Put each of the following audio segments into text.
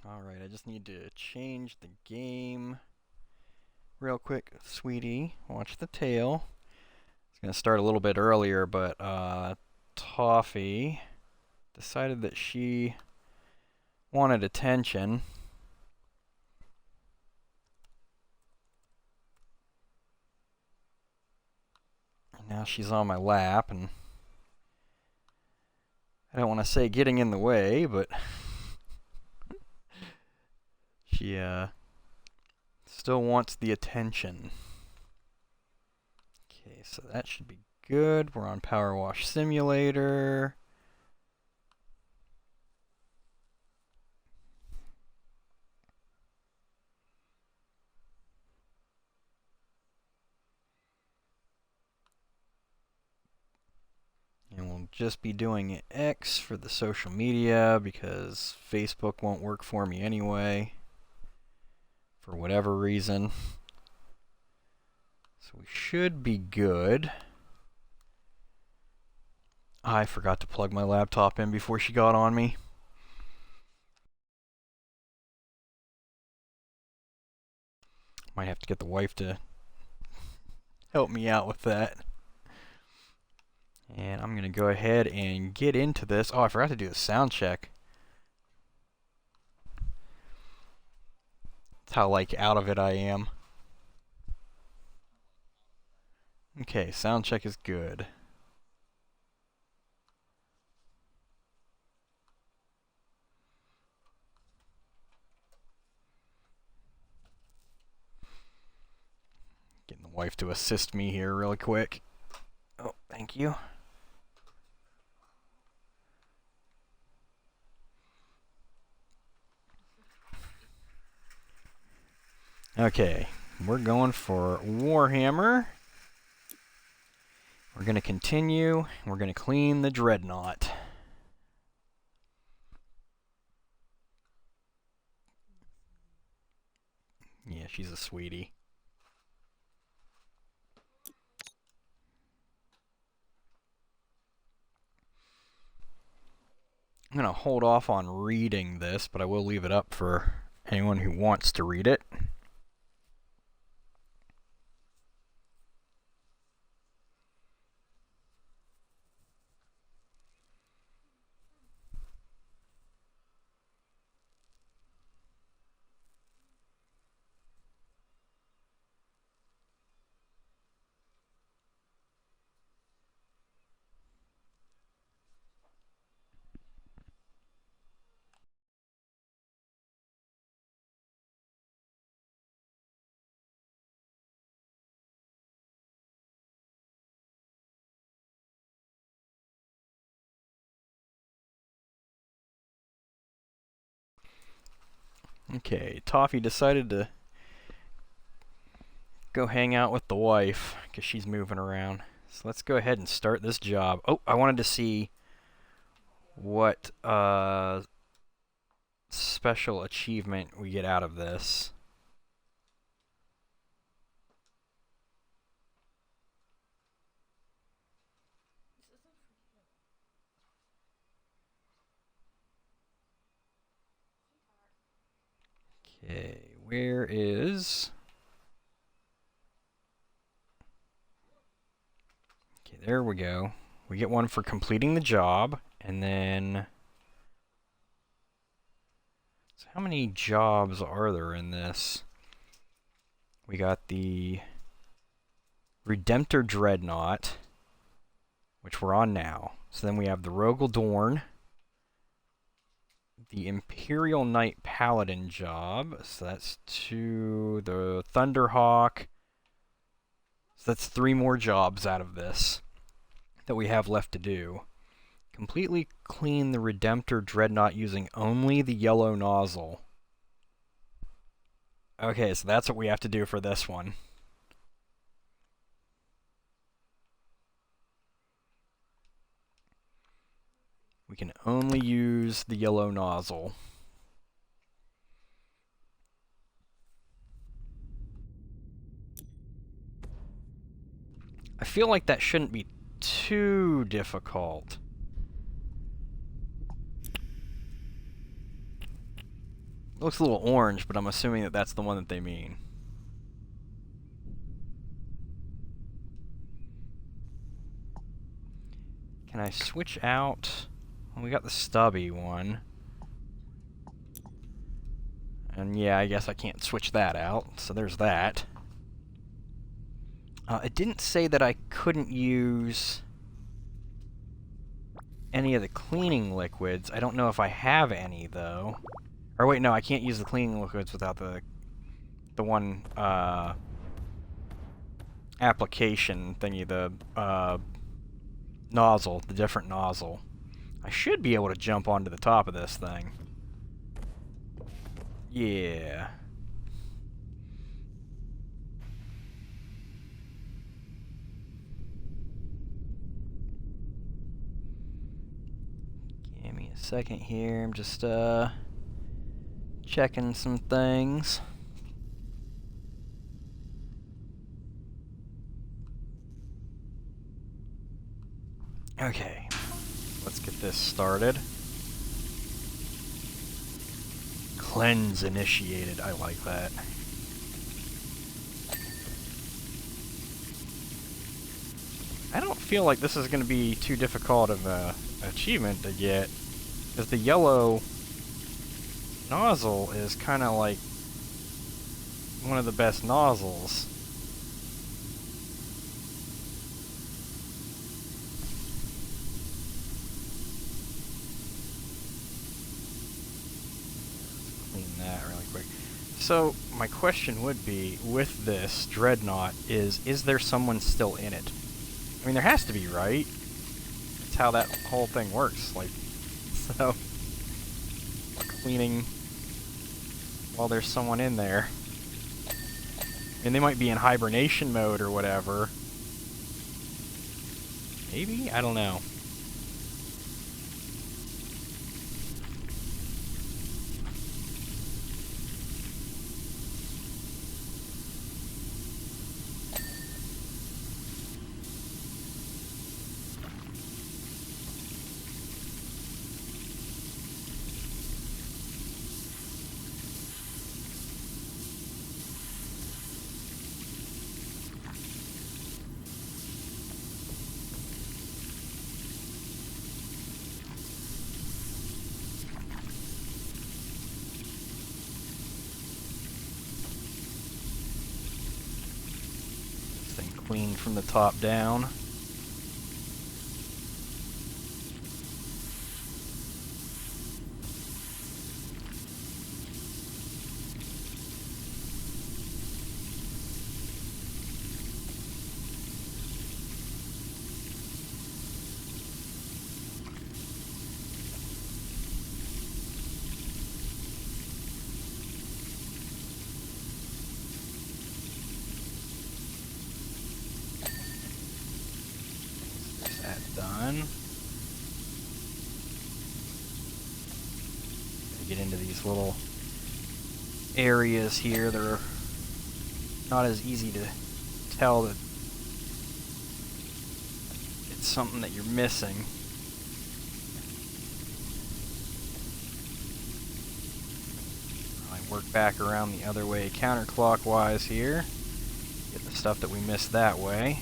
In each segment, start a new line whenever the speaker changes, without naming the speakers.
Alright, I just need to change the game real quick. Sweetie, watch the tail. It's going to start a little bit earlier, but Toffee decided that she wanted attention. And now she's on my lap, and I don't want to say getting in the way, but she still wants the attention. Okay, so that should be good. We're on Power Wash Simulator. And we'll just be doing X for the social media because Facebook won't work for me anyway, for whatever reason. So we should be good. I forgot to plug my laptop in before she got on me. Might have to get the wife to help me out with that. And I'm going to go ahead and get into this. Oh, I forgot to do a sound check. That's how, like, out of it I am. Okay, sound check is good. Getting the wife to assist me here really quick. Oh, thank you. Okay, we're going for Warhammer. We're going to continue. We're going to clean the Dreadnought. Yeah, she's a sweetie. I'm going to hold off on reading this, but I will leave it up for anyone who wants to read it. Okay, Toffee decided to go hang out with the wife because she's moving around. So let's go ahead and start this job. Oh, I wanted to see what special achievement we get out of this. Okay, where is... Okay, there we go. We get one for completing the job, and then... So how many jobs are there in this? We got the Redemptor Dreadnought, which we're on now. So then we have the Rogel Dorn, the Imperial Knight Paladin job. So that's 2. The Thunderhawk. So that's 3 more jobs out of this that we have left to do. Completely clean the Redemptor Dreadnought using only the yellow nozzle. Okay, so that's what we have to do for this one. We can only use the yellow nozzle. I feel like that shouldn't be too difficult. It looks a little orange, but I'm assuming that that's the one that they mean. Can I switch out? Well, we got the stubby one. And yeah, I guess I can't switch that out, so there's that. It didn't say that I couldn't use any of the cleaning liquids. I don't know if I have any, though. Or wait, no, I can't use the cleaning liquids without the one, application thingy, the, nozzle, the different nozzle. I should be able to jump onto the top of this thing. Yeah. Give me a second here. I'm just checking some things. Okay. Let's get this started. Cleanse initiated. I like that. I don't feel like this is going to be too difficult of a achievement to get, because the yellow nozzle is kind of like one of the best nozzles. That really quick. So my question would be, with this Dreadnought, is there someone still in it? I mean, there has to be, right? That's how that whole thing works. Like, so cleaning while there's someone in there. And they might be in hibernation mode or whatever. Maybe? I don't know. Clean from the top down. Done. Get into these little areas here that are not as easy to tell that it's something that you're missing. I work back around the other way counterclockwise here. Get the stuff that we missed that way.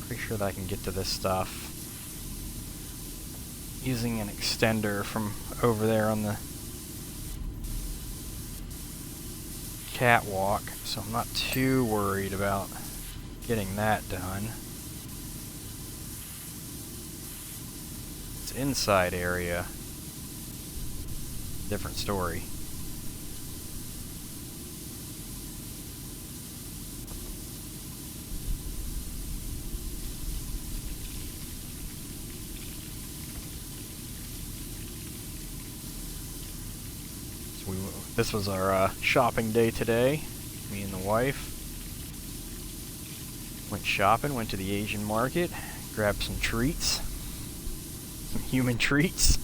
Pretty sure that I can get to this stuff using an extender from over there on the catwalk, so I'm not too worried about getting that done. It's inside area. Different story. So this was our shopping day today. Me and the wife went shopping, went to the Asian market, grabbed some treats, some human treats.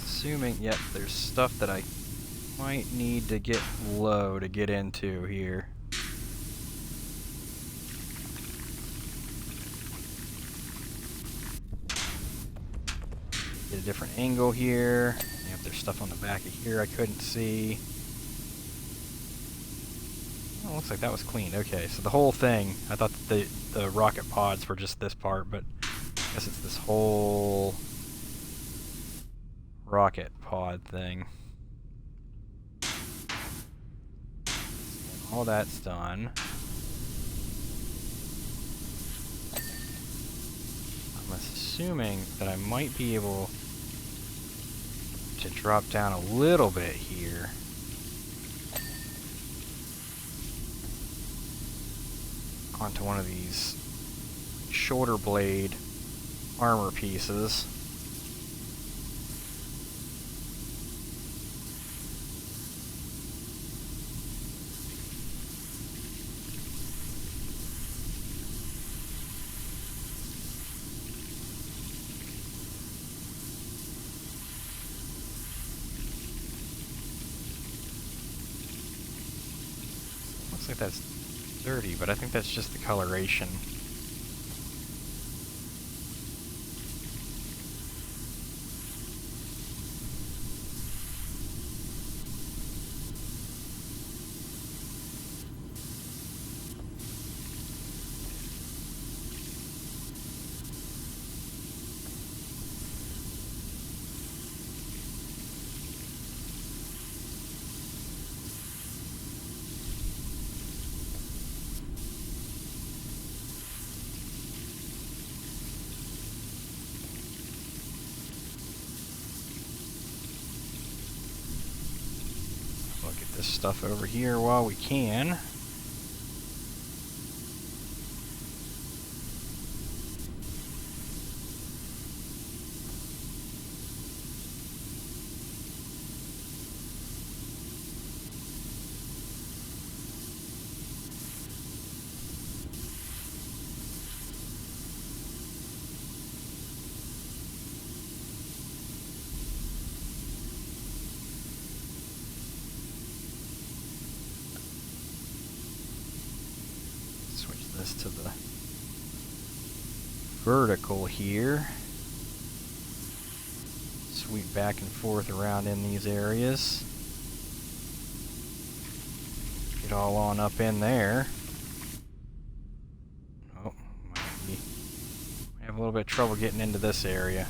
Assuming, yep, there's stuff that I might need to get low to get into here. Get a different angle here. Yep, there's stuff on the back of here I couldn't see. Oh, looks like that was cleaned. Okay, so the whole thing, I thought that the rocket pods were just this part, but I guess it's this whole rocket pod thing. All that's done. I'm assuming that I might be able to drop down a little bit here. Onto one of these shoulder blade armor pieces. Looks like that's dirty, but I think that's just the coloration. This stuff over here while we can. This to the vertical here. Sweep back and forth around in these areas. Get all on up in there. Oh, might have a little bit of trouble getting into this area.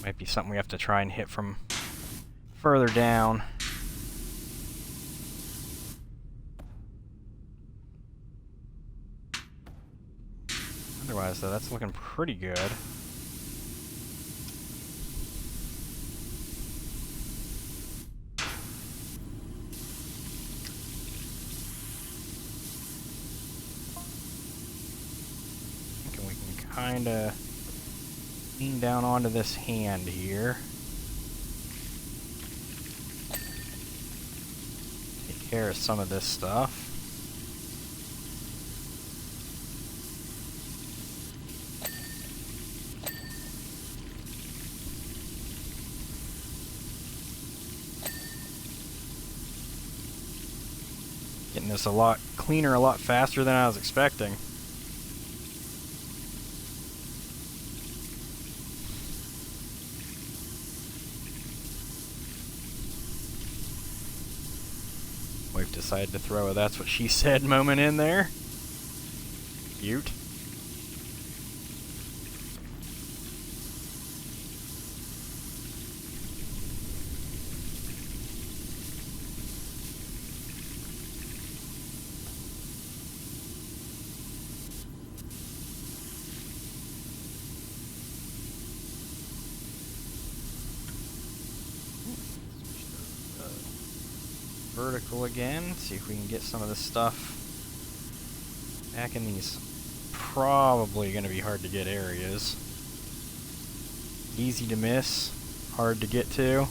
Might be something we have to try and hit from further down. Otherwise, though, that's looking pretty good. Thinking we can kind of lean down onto this hand here. Take care of some of this stuff. Getting this a lot cleaner, a lot faster than I was expecting. Wife decided to throw a "that's what she said" moment in there. Cute. vertical again. See if we can get some of this stuff back in these probably going to be hard to get areas. Easy to miss, hard to get to.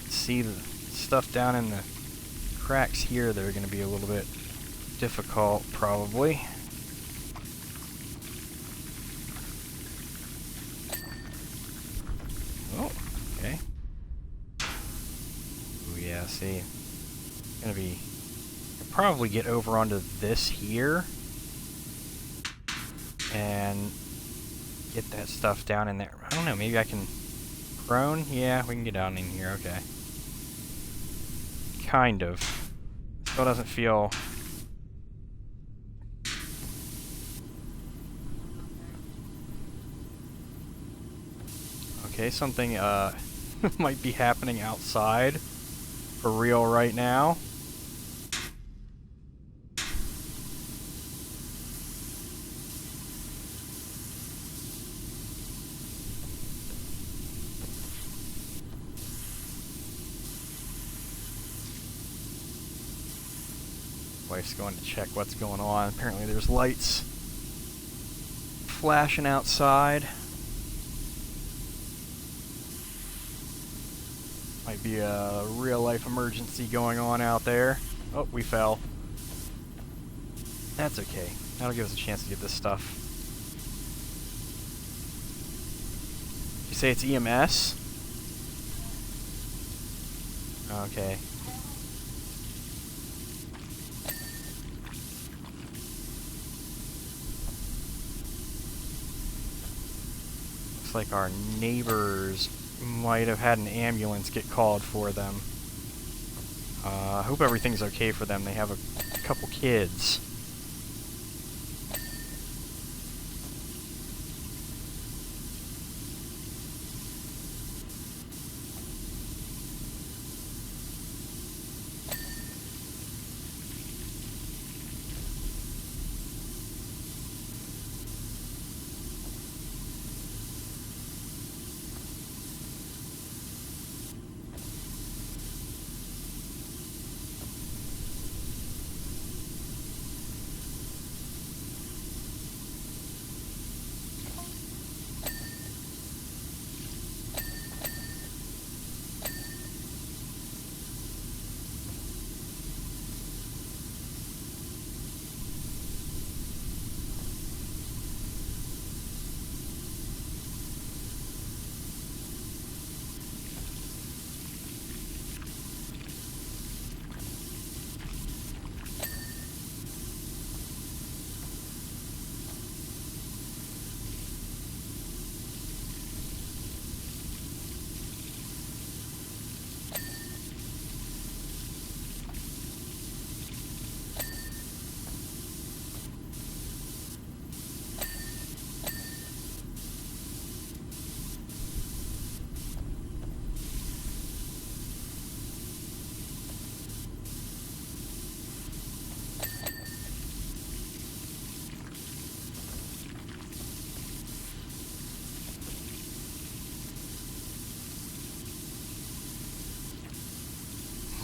See the stuff down in the cracks here that are going to be a little bit difficult, probably. Oh, okay. Oh yeah, see, gonna be, I'll probably get over onto this here and get that stuff down in there. I don't know, maybe I can prone? Yeah, we can get down in here, okay. Kind of. Still doesn't feel... Okay, something might be happening outside for real right now. Wife's going to check what's going on. Apparently there's lights flashing outside. Might be a real-life emergency going on out there. Oh, we fell. That's okay. That'll give us a chance to get this stuff. Did you say it's EMS? Okay. Looks like our neighbors might have had an ambulance get called for them. I hope everything's okay for them. They have a couple kids.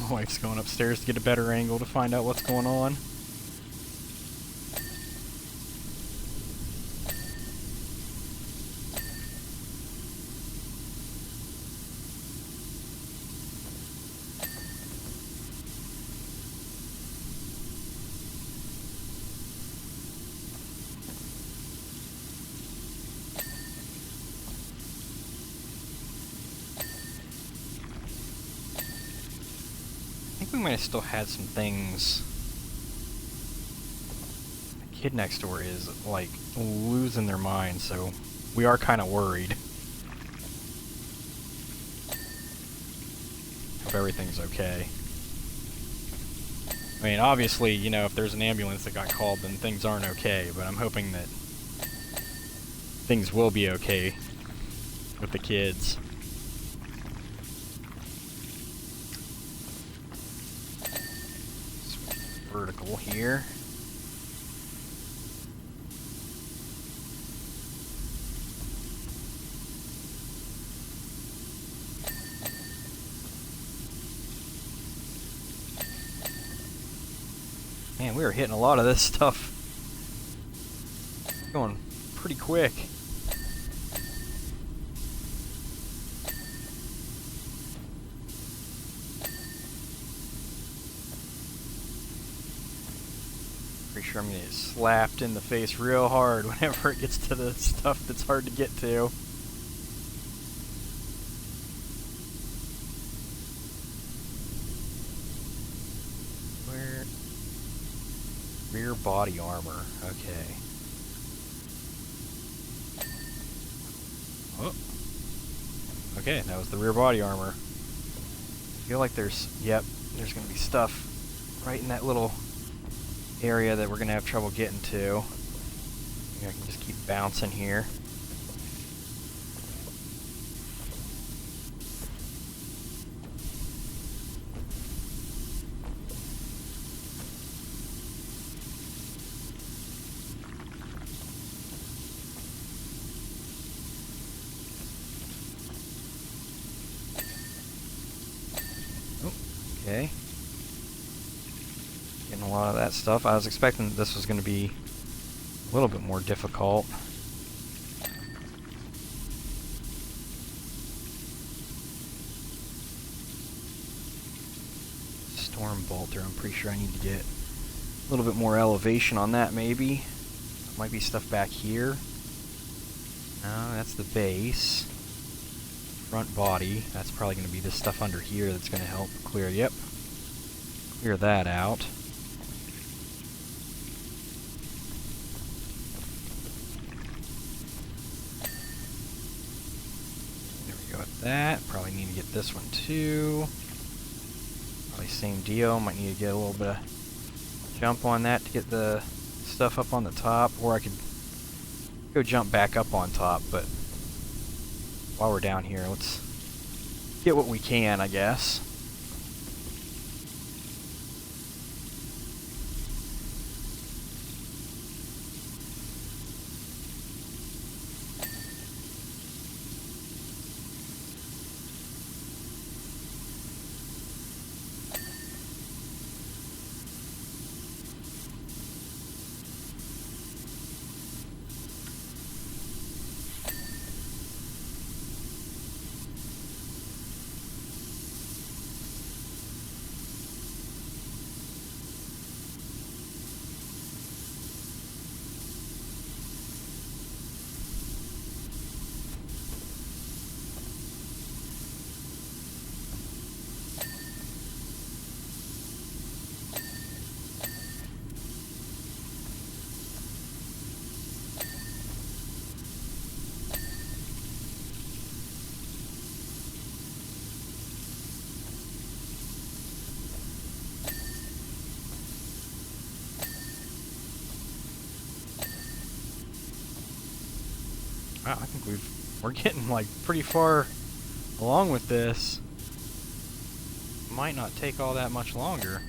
Wife's going upstairs to get a better angle to find out what's going on. We might have still had some things. The kid next door is, like, losing their mind, so we are kind of worried. Hope everything's okay. I mean, obviously, you know, if there's an ambulance that got called, then things aren't okay, but I'm hoping that things will be okay with the kids. vertical here. Man, we were hitting a lot of this stuff. Going pretty quick. Pretty sure I'm gonna get slapped in the face real hard whenever it gets to the stuff that's hard to get to. Rear body armor, okay. Oh. Okay, that was the rear body armor. I feel like there's gonna be stuff right in that little area that we're gonna have trouble getting to. Maybe I can just keep bouncing here. Okay. Getting a lot of that stuff. I was expecting that this was going to be a little bit more difficult. Storm bolter. I'm pretty sure I need to get a little bit more elevation on that maybe. Might be stuff back here. No, that's the base. Front body. That's probably going to be this stuff under here that's going to help clear. Yep. Clear that out. There we go with that. Probably need to get this one too. Probably same deal. Might need to get a little bit of jump on that to get the stuff up on the top. Or I could go jump back up on top, but while we're down here, let's get what we can, I guess. Wow, I think we're getting like pretty far along with this. Might not take all that much longer.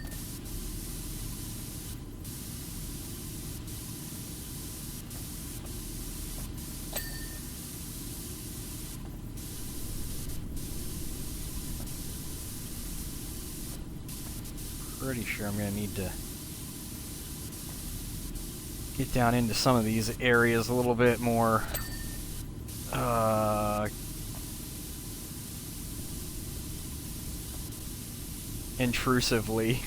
Pretty sure I'm gonna need to get down into some of these areas a little bit more intrusively.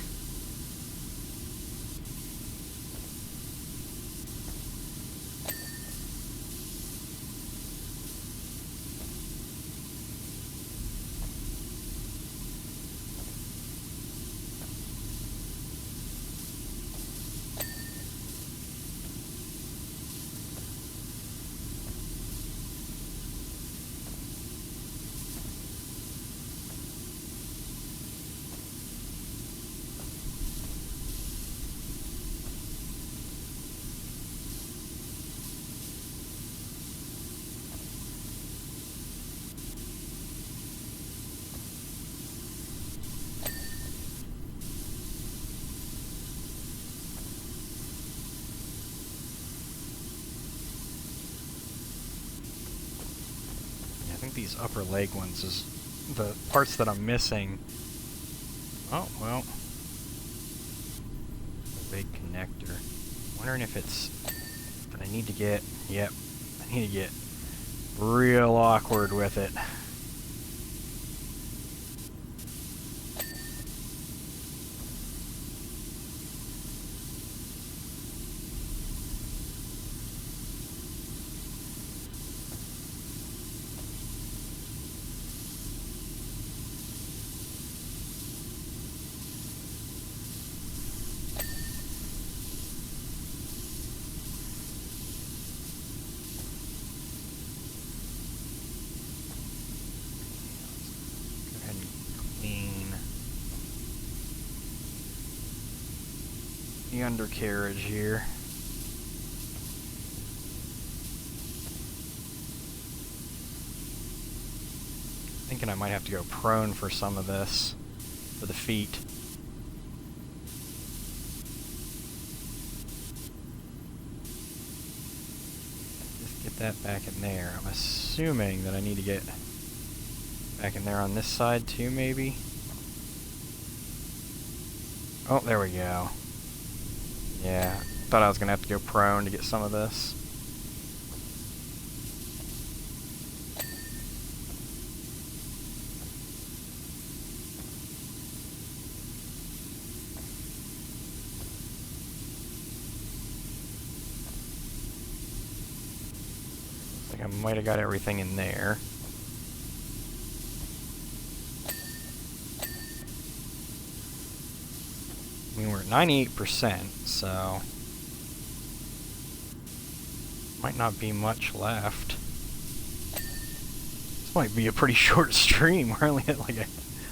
these upper leg ones is the parts that I'm missing. Oh, well. The big connector. Wondering if it's that I need to get, yep, I need to get real awkward with it. The undercarriage here. Thinking I might have to go prone for some of this, for the feet. Just get that back in there. I'm assuming that I need to get back in there on this side too, maybe? Oh, there we go. Yeah, thought I was going to have to go prone to get some of this. Looks like I might have got everything in there. I mean, we're at 98%, so might not be much left. This might be a pretty short stream. We're only at like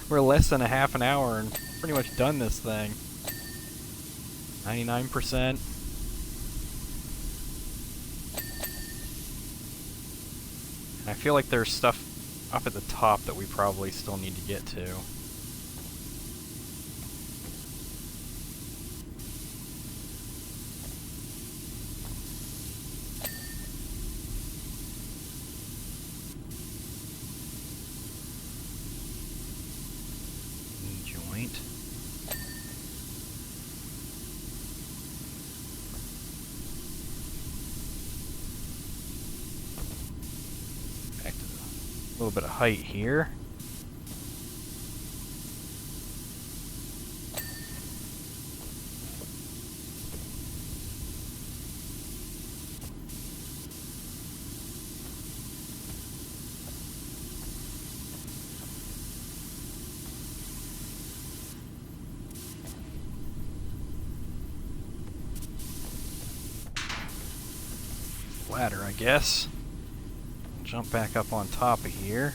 we're less than a half an hour and pretty much done this thing. 99%. And I feel like there's stuff up at the top that we probably still need to get to. A little bit of height here. Ladder, I guess. Jump back up on top of here.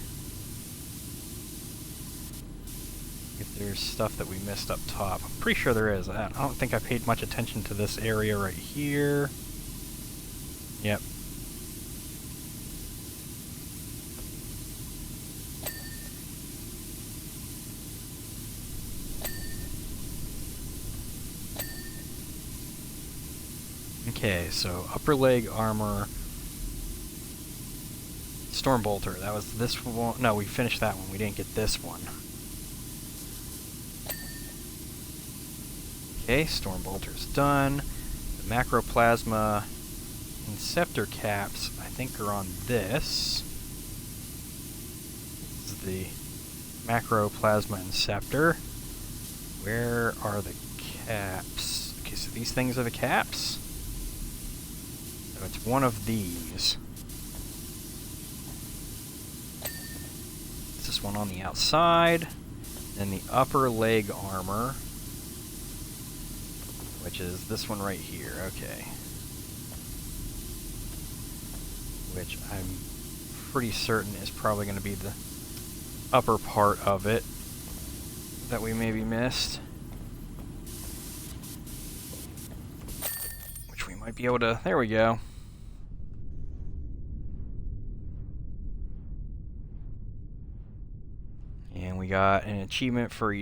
If there's stuff that we missed up top. I'm pretty sure there is. I don't think I paid much attention to this area right here. Yep. Okay, so upper leg armor. Stormbolter, that was this one. No, we finished that one. We didn't get this one. Okay, Stormbolter's done. The Macroplasma Inceptor caps, I think, are on this. This is the Macroplasma Inceptor. Where are the caps? Okay, so these things are the caps. So it's one of these. This one on the outside, then the upper leg armor, which is this one right here, okay. Which I'm pretty certain is probably going to be the upper part of it that we maybe missed. Which we might be able to, there we go. And we got an achievement for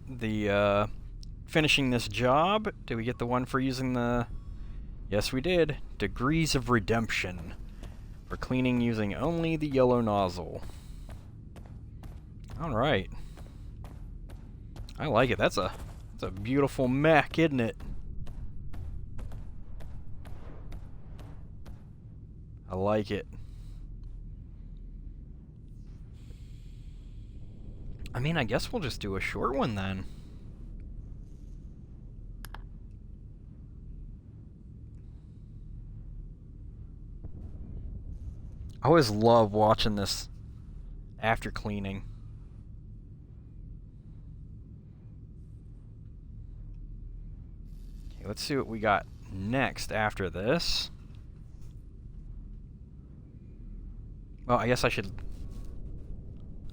the finishing this job. Did we get the one for using the... Yes, we did. Degrees of Redemption. For cleaning using only the yellow nozzle. Alright. I like it. That's a beautiful mech, isn't it? I like it. I mean, I guess we'll just do a short one then. I always love watching this after cleaning. Okay, let's see what we got next after this. Well, I guess I should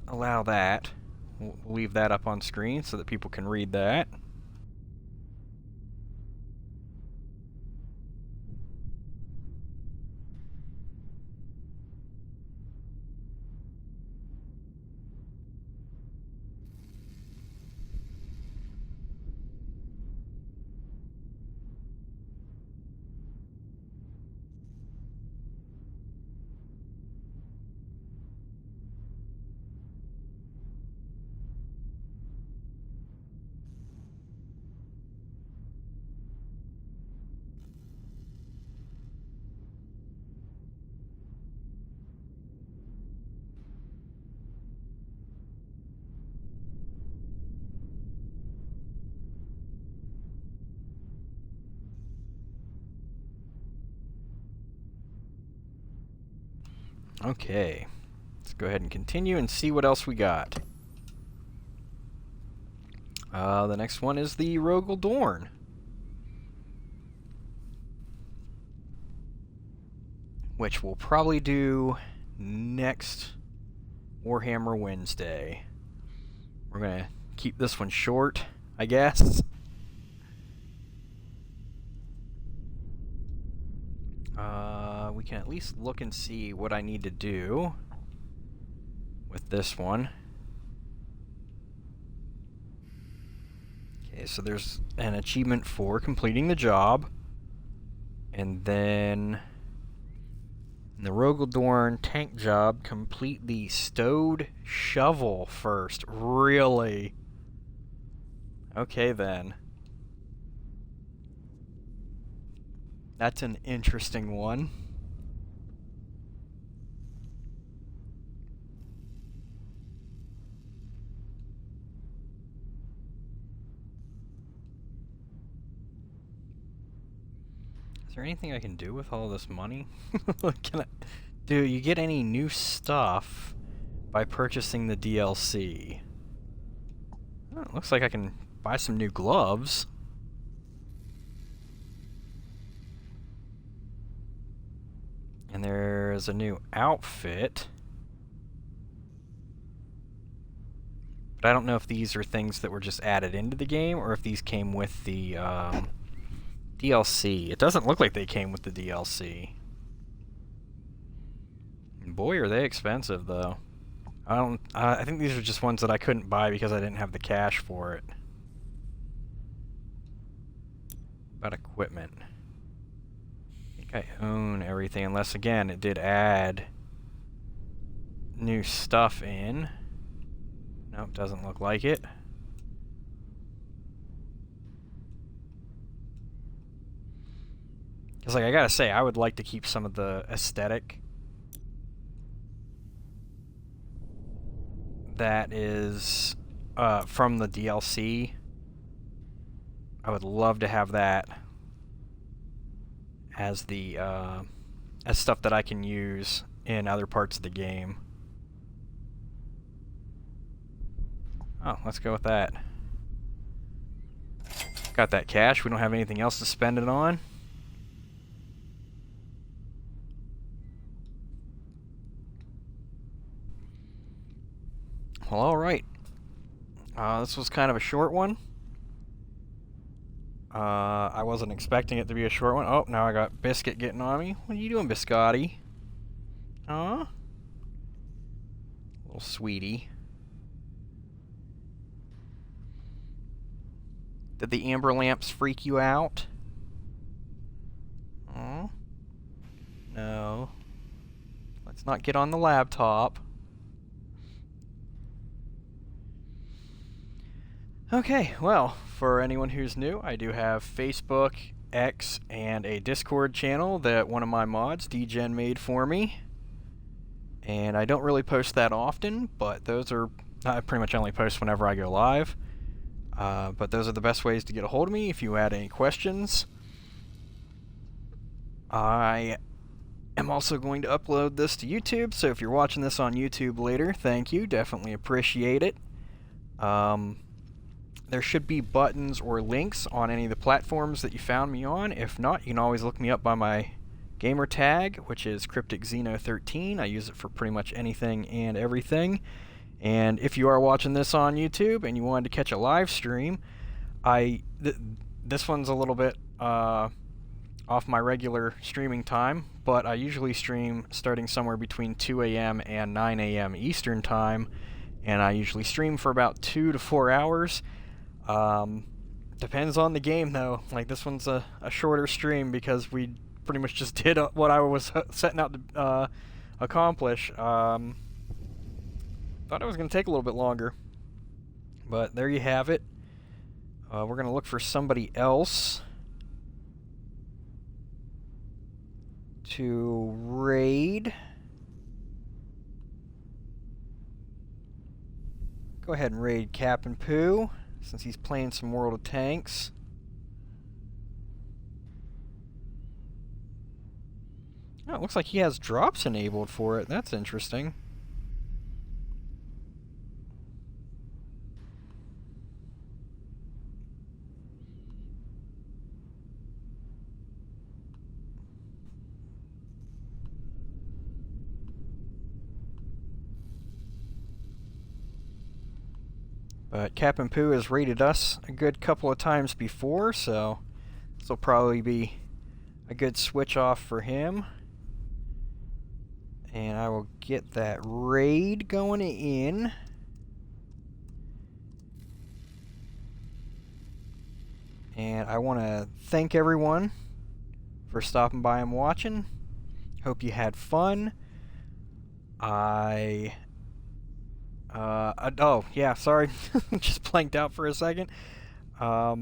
allow that. We'll leave that up on screen so that people can read that. Okay, let's go ahead and continue and see what else we got. The next one is the Rogel Dorn, which we'll probably do next Warhammer Wednesday. We're gonna keep this one short, I guess. We can at least look and see what I need to do with this one. Okay, so there's an achievement for completing the job. And then in the Rogel Dorn tank job, complete the stowed shovel first. Really? Okay then. That's an interesting one. Is there anything I can do with all this money? Do you get any new stuff by purchasing the DLC? Oh, it looks like I can buy some new gloves. And there's a new outfit. But I don't know if these are things that were just added into the game or if these came with the DLC. It doesn't look like they came with the DLC. Boy, are they expensive, though. I think these are just ones that I couldn't buy because I didn't have the cash for it. About equipment. I think I own everything, unless, again, it did add new stuff in. Nope, doesn't look like it. Because, like, I gotta say, I would like to keep some of the aesthetic that is from the DLC. I would love to have that as the as stuff that I can use in other parts of the game. Oh, let's go with that. Got that cash. We don't have anything else to spend it on. Well, alright. This was kind of a short one. I wasn't expecting it to be a short one. Oh, now I got Biscuit getting on me. What are you doing, Biscotti? Huh? Little sweetie. Did the amber lamps freak you out? Oh? No. Let's not get on the laptop. Okay, well, for anyone who's new, I do have Facebook, X, and a Discord channel that one of my mods, DGen, made for me. And I don't really post that often, but those are... I pretty much only post whenever I go live. But those are the best ways to get a hold of me if you had any questions. I am also going to upload this to YouTube, so if you're watching this on YouTube later, thank you, definitely appreciate it. There should be buttons or links on any of the platforms that you found me on. If not, you can always look me up by my gamer tag, which is CrypticXeno13. I use it for pretty much anything and everything. And if you are watching this on YouTube and you wanted to catch a live stream, this one's a little bit off my regular streaming time, but I usually stream starting somewhere between 2 a.m. and 9 a.m. Eastern Time, and I usually stream for about 2 to 4 hours. Depends on the game, though. Like, this one's a shorter stream because we pretty much just did what I was setting out to accomplish. Thought it was going to take a little bit longer, but there you have it. We're going to look for somebody else to raid. Go ahead and raid Cap'n Pooh, since he's playing some World of Tanks. Oh, it looks like he has drops enabled for it. That's interesting. But Cap'n Pooh has raided us a good couple of times before, so this will probably be a good switch off for him. And I will get that raid going in. And I want to thank everyone for stopping by and watching. Hope you had fun. Oh, yeah, sorry. Just blanked out for a second. I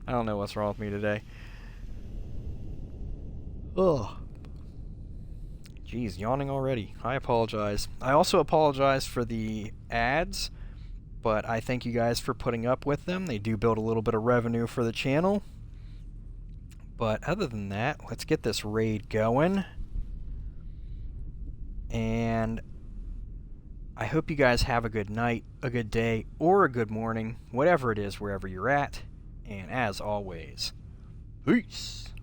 don't know what's wrong with me today. Ugh. Jeez, yawning already. I apologize. I also apologize for the ads, but I thank you guys for putting up with them. They do build a little bit of revenue for the channel. But other than that, let's get this raid going. And I hope you guys have a good night, a good day, or a good morning, whatever it is, wherever you're at. And as always, peace!